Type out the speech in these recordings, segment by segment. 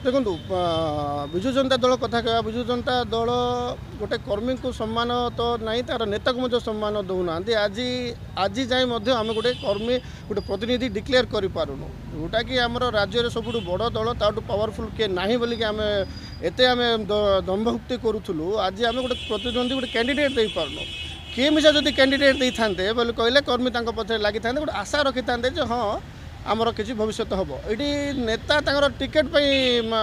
देखो विजु जनता दल कथा कह विजु जनता दल गोटे कर्मी को सम्मान तो नहीं तार नेता को मुझे सम्मान दौना आज आज जाए आम गोटे कर्मी गोटे प्रतिनिधि डिक्लेयर करूँ जोटा कि आम राज्य सब बड़ दल ताठू पावरफुल किए ना बोलिक आम एत आम दम्भुक्ति करूँ आज आम गोटे प्रतिद्वंदी गोटे कैंडिडेट दे पार्नु किए मिसा जब कैंडिडेट दे था बोले कहले कर्मी पछे लगी था गोटे आशा रखी था हाँ आमर किसी भविष्य हम ये नेता टिकेट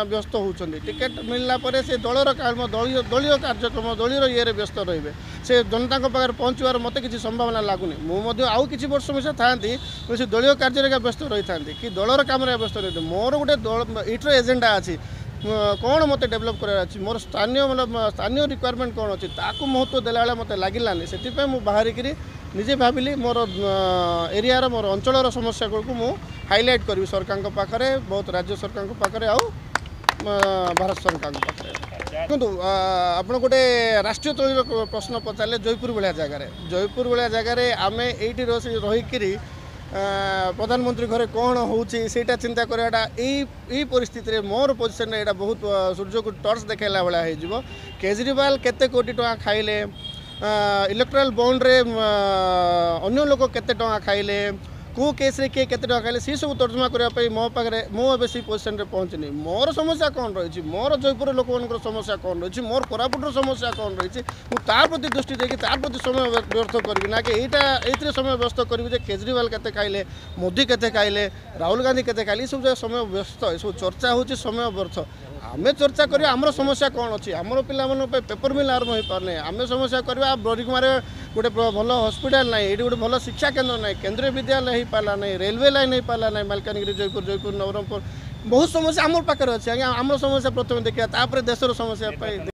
व्यस्त होती टिकेट मिलला से दलर दलीय कार्यक्रम दलीय ये व्यस्त रे से जनता पाखे पहुँचार मत किसी संभावना लगुनि मुझे आउ कि वर्ष मिसा था से दलीय कार्य व्यस्त रही था कि दलर कम व्यस्त रही मोर गोटे इटर एजेंडा अच्छी कौन मत डेभलप कर मोर स्थानीय मतलब स्थानीय रिक्वायरमेंट कौन अच्छी ताकू महत्व देला मत लगिलानी से बाहरिक निजे भाविली मोर एरिया मोर अंचल समस्या को मु हाईलाइट करी सरकार पाखे बहुत राज्य सरकार पाखे आउ भारत सरकार पाखे देखो आप गोटे राष्ट्रीय तौर प्रश्न पचारे जयपुर भाया जगह आम ये रहीकि प्रधानमंत्री घरे कौन होची सेटा चिंता कराटा यही परिस्थिति मोर पोजिशन यहाँ बहुत सूर्य को टर्च देखला भाया हो केजरीवाल केते कोटी टका खाइले इलेक्ट्राल बॉन्ड रे अन्य लोक केते टका खाइले को केस रे किए केते टका खाइले सी सब तर्जमा करने मो पाखे मुझे से पोजिशन रे पहुँचनी मोर समस्या कौन रही मोर जयपुर लोक मान समस्या कौन रही मोर कोरापुटर समस्या कौन रही मुझे प्रति दृष्टि देकी तार प्रति समय व्यर्थ करी ना कि ये समय व्यस्त करी केजरीवाल केते खाइले मोदी केते खाइले राहुल गांधी केते खाइले सब समय व्यस्त सब चर्चा होची समय व्यर्थ आम चर्चा करिया आमर समस्या कौन अच्छी आमर पे पेपर मिल आरंभ हो पारने आम समस्या करवा बरिकुमार गोटे भल हस्पिटाल ना ये गोटे भल शिक्षा केन्द्र ना केंद्रीय विद्यालय हो पारा ना रेलवे लाइन हो पारा ना मालकानगिरी जयपुर नवरंगपुर बहुत समस्या आम पाखे अच्छे आम समस्या प्रथम देखा देशर समस्या